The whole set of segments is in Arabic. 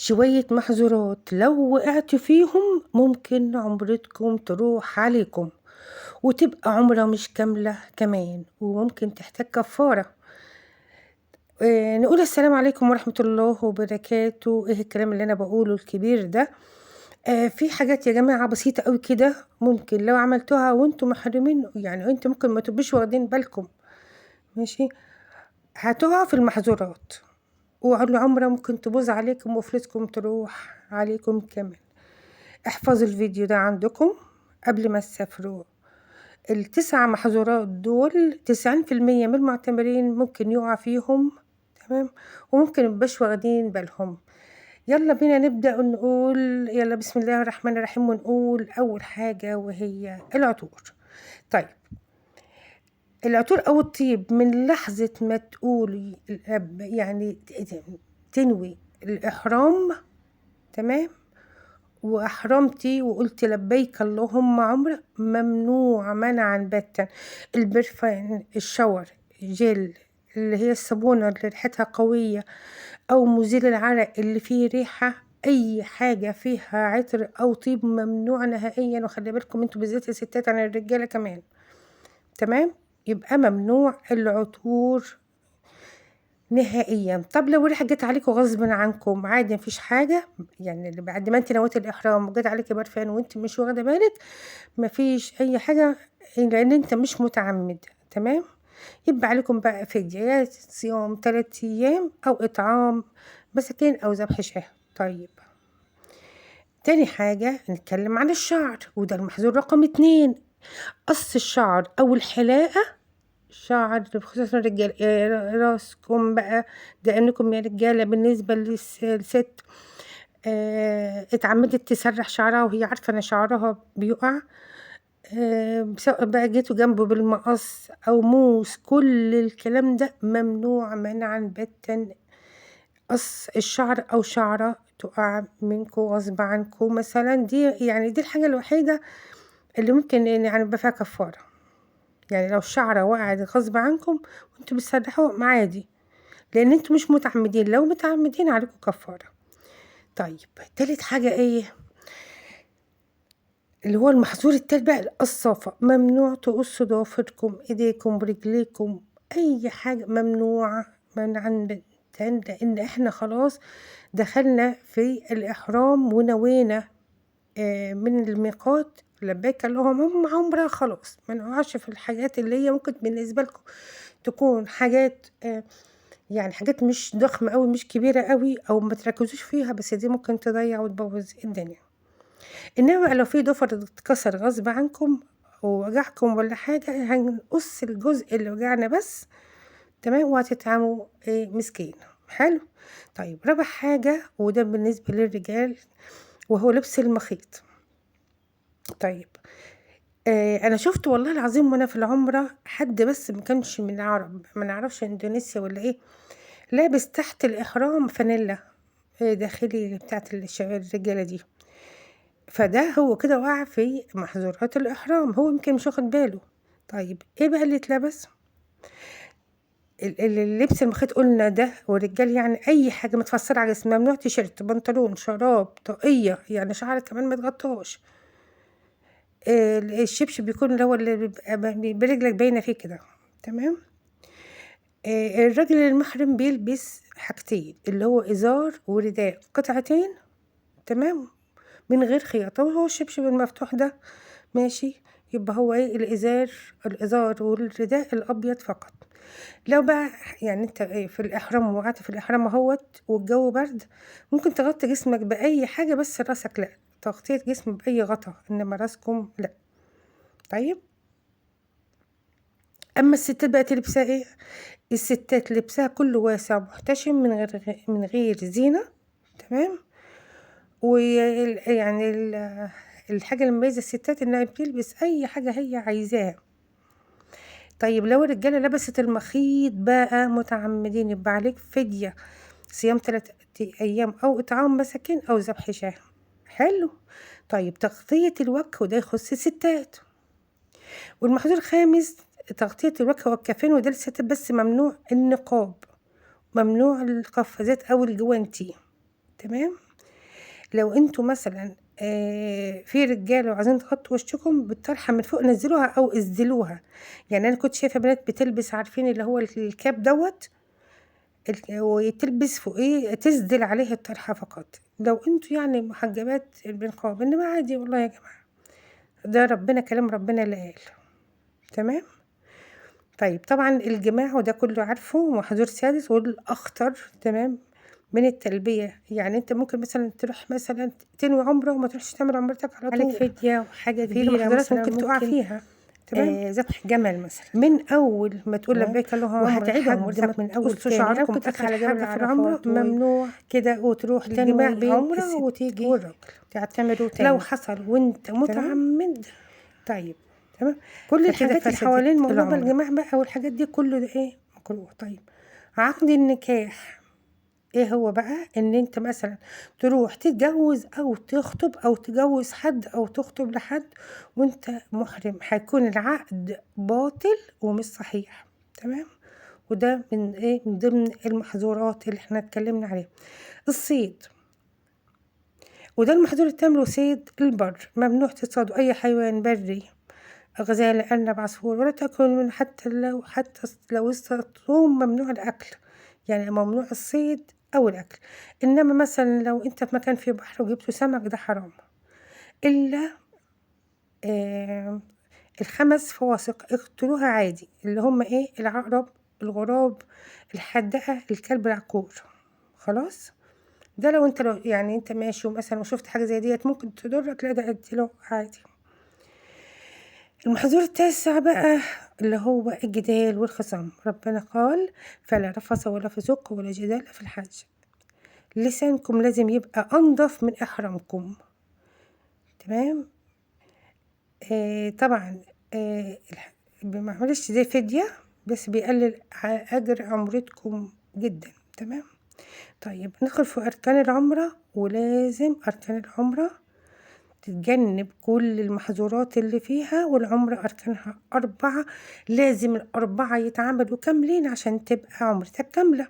شوية محظورات لو وقعتوا فيهم ممكن عمرتكم تروح عليكم، وتبقى عمرة مش كاملة كمان، وممكن تحتاج كفارة. نقول السلام عليكم ورحمة الله وبركاته. إيه الكلام اللي أنا باقوله الكبير ده؟ في حاجات يا جماعة بسيطة أوي كده، ممكن لو عملتوها وأنتم محرمين، يعني أنتم ممكن ما تبقوش واخدين بالكم، ماشي، هتقعوا في المحظورات، والعمرة ممكن تبوظ عليكم وفلوسكم تروح عليكم كمان. احفظوا الفيديو ده عندكم قبل ما تسافروا. ال9 محظورات دول 90% من المعتمرين ممكن يقع فيهم، تمام، وممكن ميبقاش واخدين بالهم. يلا بينا نبدأ ونقول يلا بسم الله الرحمن الرحيم، ونقول أول حاجة وهي العطور. طيب، العطور أو الطيب من لحظة ما تقولي يعني تنوي الإحرام، تمام، وأحرمتي وقلتي لبيك اللهم عمرة، ممنوع منعا باتا البرفان، الشاور جل، اللي هي الصابونة اللي ريحتها قوية، أو مزيل العرق اللي فيه ريحة، أي حاجة فيها عطر أو طيب ممنوع نهائيا. وخلي بالكم انتوا بالذات يا ستات عن الرجالة كمان، تمام، يبقى ممنوع العطور نهائيًا. طب لو الريحة جات عليكم غصبٍ عنكم عادي مفيش حاجة، يعني بعد ما أنتِ نويتِ الإحرام وجات عليكِ برفان وأنتِ مش واخدة بالِك، مفيش أي حاجة، لأن أنت مش متعمد، تمام، يبقى عليكم بقى فدية، يا صيام 3 أيام أو إطعام مساكين أو ذبح شاة. طيب، تاني حاجة نتكلم عن الشعر، وده المحظور رقم 2، قص الشعر أو الحلاقة شعر خصوصًا الرجالة، راسكم بقى دقنكم يا رجالة بالنسبة الست اتعمدت تسرّح شعرها وهي عارفة إن شعرها بيُقع، سواء بقى جيتوا جنبه بالمقص أو موس، كل الكلام ده ممنوع منعًا باتًا. قص الشعر أو شعرة تُقع منكم غصب عنكم مثلًا، دي الحاجة الوحيدة اللي ممكن يعني يبقى فيها كفارة. يعني لو الشعرة وقعت غصب عنكم وأنتم بتسرحوها عادي، لأن أنتم مش متعمدين، لو متعمدين عليكم كفارة. طيب، تالت حاجة إيه؟ اللي هو المحظور التالت بقى القصافة، ممنوع تقصوا ضوافركم، إيديكم، رجليكم، أي حاجة ممنوعة منعًا باتًا، لأن إحنا خلاص دخلنا في الإحرام ونوينا من الميقات لبيك اللهم عمرة، خلاص ما نقعش في الحاجات اللي هي ممكن بالنسبة لكم تكون حاجات يعني حاجات مش ضخمة أوي، مش كبيرة أوي، أو ما تركزوش فيها، بس دي ممكن تضيّع وتبوّظ الدنيا. إنما بقى لو في ضفر اتكسر غصب عنكم ووجعكم والّا حاجة، هنقص الجزء اللي وجعنا بس، تمام، وهتتعاموا مسكين، حلو. طيب، رابع حاجة وده بالنسبة للرجال وهو لبس المخيط. طيب، أنا شُفت والله العظيم وأنا في العُمرة حد بس ما كانش من العرب، ما نعرفش إندونيسيا والّا إيه، لابس تحت الإحرام فانيلا داخلي بتاعة الرجالة دي، فده هو كده وقع في محظورات الإحرام، هو يمكن مش واخد باله. طيب، إيه بقى اللي اتلبس؟ اللبس المخيط قُلنا ده، والرجال يعني أي حاجة متفصّلة على جسمه، ممنوع تيشيرت، بنطلون، شراب، طاقية، يعني شعرِك كمان ما يتغطّاش. الشبشب بيكون اللي هو اللي بيبقى رجلك باينة فيه كده، تمام. الراجل المحرم بيلبس حاجتين، اللي هو إزار ورداء قطعتين، تمام، من غير خياطة، وهو الشبشب المفتوح ده ماشي، يبقى هو إيه الإزار والرداء الأبيض فقط. لو بقى يعني أنت في الإحرام وقعت في الإحرام أهوّة والجو برد، ممكن تغطي جسمك بأي حاجة بس راسك لأ، تغطية جسم بأي غطا، إنما راسكم لأ. طيب، أمّا الستات بقى لبسها إيه؟ الستات لبسها كلّه واسع محتشم من غير زينة، تمام، يعني الحاجة اللي مميزة الستات إنها بتلبس أي حاجة هي عايزاها. طيب، لو الرجالة لبست المخيط بقى متعمدين يبقى عليك فدية، صيام 3 أيام أو إطعام مساكين أو ذبح شاة، حلو. طيب، تغطية الوجه وده يخص الستات. والمحظور الخامس تغطية الوجه والكفين، وده للستات بس، ممنوع النقاب، ممنوع القفازات أو الجوانتي، تمام. لو انتوا مثلا في رجاله وعايزين تغطوا وشكم بالطرحه من فوق، نزلوها او اسدلوها. يعني انا كنت شايفه بنات بتلبس، عارفين اللي هو الكاب دوت، وتلبس فوقيه تسدل عليه الطرحه فقط. لو انتوا يعني محجبات بالنقاب، انما عادي والله يا جماعه، ده ربنا كلام ربنا اللي قال. تمام. طيب طبعا الجماع وده كله عارفه محظور سادس والاخطر، تمام، من التلبية. يعني انت ممكن مثلا تروح مثلا تنوي عمرة وما تروحش تعمل عمرتك على عليك طول، فدية وحاجة في كبيرة محظورات مثلا، ممكن تقع ممكن فيها. تمام. ذبح جمل مثلا. من اول ما تقول تمام. لبيك اللهم عمرة وهتعيد لحد ما عمرتك من أول تقصوا تاني. أنا شعركم كنت اخر على جبل حاجة في العمرة، العرفات ممنوع وكده، وتروح الجماع تنوي بين عمرة الست وتيجي والراجل تعتمروا لو تاني. حصل وانت تمام. متعمد. طيب تمام. كل فكده الحاجات اللي فسدت حوالين موضوع بقى العمرة. الجماع بقى والحاجات دي كله ده ايه مكروه. طيب عقد النكاح ايه هو بقى؟ ان انت مثلا تروح تتجوز او تخطب او تجوز حد او تخطب لحد وانت محرم، هيكون العقد باطل ومش صحيح. تمام. وده من ايه، من ضمن المحظورات اللي احنا اتكلمنا عليها. الصيد، وده المحظور التام له، صيد البر ممنوع تصطادوا اي حيوان بري، غزال، أرنب، عصفور، ولا تأكل من حتى لو اصطادتهم، ممنوع الأكل، يعني ممنوع الصيد أو الأكل. إنما مثلا لو أنت في مكان فيه بحر وجبتوا سمك ده حرام، إلا الخمس فواسق اقتلوها عادي، اللي هم إيه، العقرب، الغراب، الحدقة، الكلب العقور. خلاص. ده لو يعني انت ماشي مثلا وشفت حاجة زي ديت ممكن تضرك، لا ده اقتله عادي. المحظور التاسع بقى اللي هو الجدال والخصام. ربنا قال فلا رفث ولا فسوق ولا جدال في الحج. لسانكم لازم يبقى أنظف من إحرامكم. تمام. طبعا معملش زي فدية، بس بيقلل أجر عمرتكم جدا. تمام. طيب ندخل في أركان العمرة، ولازم أركان العمرة تتجنب كل المحظورات اللي فيها، والعمرة أركانها 4، لازم ال4 يتعملوا كاملين عشان تبقى عمرتك كاملة.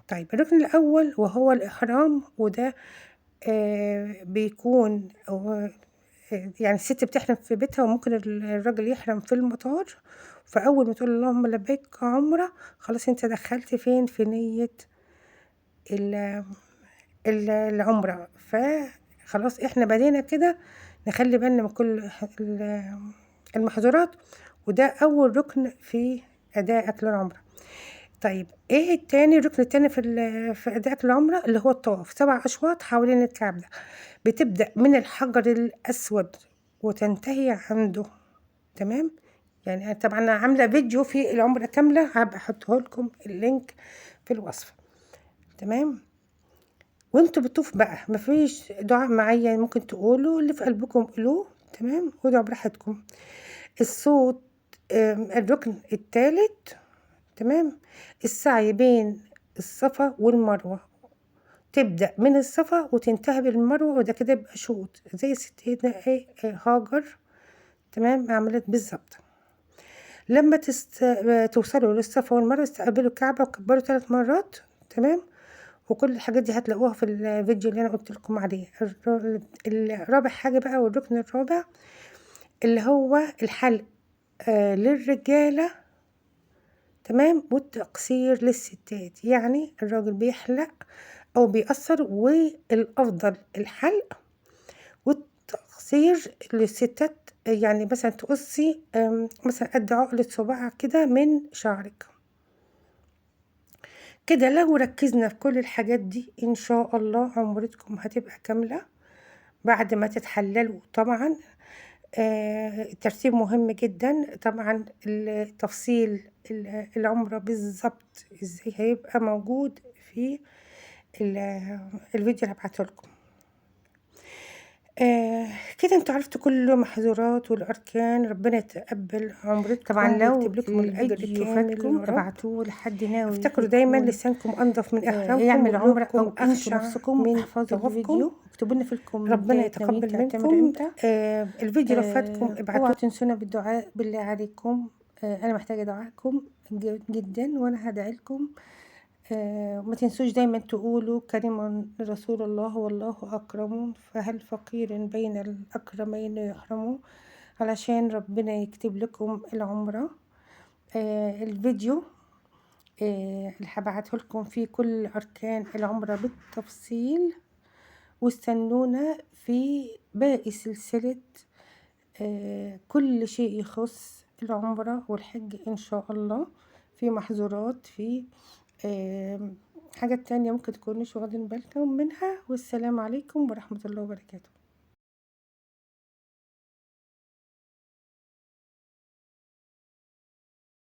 طيب الركن الأول وهو الإحرام، وده بيكون يعني الست بتحرم في بيتها، وممكن الراجل يحرم في المطار، فأول ما تقول اللهم لبيك عمرة خلاص انت دخلت فين، في نية العمرة. فخلاص احنا بدينا كده نخلي بالنا من كل المحظورات، وده أول ركن في أداء للعمرة. طيب ايه التاني؟ الركن التاني في أداء العمرة اللي هو الطواف 7 أشواط حوالين الكعبة، بتبدأ من الحجر الأسود وتنتهي عنده. تمام. يعني طبعا أنا عاملة فيديو في العمرة كاملة، هبقى أحطه لكم اللينك في الوصف. تمام. وانتوا بتطوف بقى مفيش دعاء معين ممكن تقولوا، اللي في قلبكم قولوه. تمام. ودعوا براحتكم. الصوت الركن الثالث. تمام. السعي بين الصفا والمروة، تبدأ من الصفا وتنتهي بالمروة، وده كده يبقى شوط زي ستنا هاجر. تمام. عملت بالظبط. لما توصلوا للصفا والمروة استقبلوا الكعبة وكبروا 3 مرات. تمام. وكل الحاجات دي هتلاقوها في الفيديو اللي انا قلت لكم عليه. الرابع حاجة بقى، والركن الرابع اللي هو الحلق للرجالة. تمام. والتقصير للستات، يعني الراجل بيحلق او بيقصر، والافضل الحلق، والتقصير للستات يعني مثلا تقصي مثلا قد عقلة صباعك كده من شعرك كده. لو ركزنا في كل الحاجات دي ان شاء الله عمرتكم هتبقى كاملة بعد ما تتحللوا. طبعا الترتيب مهم جدا. طبعا التفصيل العمرة بالظبط ازاي هيبقى موجود في الفيديو اللي هبعته لكم. كده انتوا عرفتوا كل المحظورات والاركان. ربنا يتقبل عمرتكم طبعا لو ويكتب لكم الاجر الفيديو كامل فاتكم يا رب. ابعتوه لحد ناوي افتكروا دايما يكون لسانكم انظف من احرامكم يعمل عمرة، وقلوبكم او انتوا اخشع نفسكم من احفظوا طوافكم. الفيديو، اكتبوا لنا في ربنا الكومنتات ناويين يتقبل تعتمروا منكم. امتى. الفيديو لو فاتكم اوعوا ابعتوا. تنسونا بالدعاء بالله عليكم. انا محتاجة دعائكم جدا، وانا هدعي لكم وما تنسوش دايما تقولوا كريم رسول الله والله أكرم، فهل فقير بين الأكرمين يحرم، علشان ربنا يكتب لكم العمرة. الفيديو اللي هبعته لكم فيه كل أركان العمرة بالتفصيل، واستنونا في باقي سلسلة كل شيء يخص العمرة والحج إن شاء الله، في محظورات، في حاجات تانية ممكن تكونوش واخدين بالكم منها. والسلام عليكم ورحمة الله وبركاته.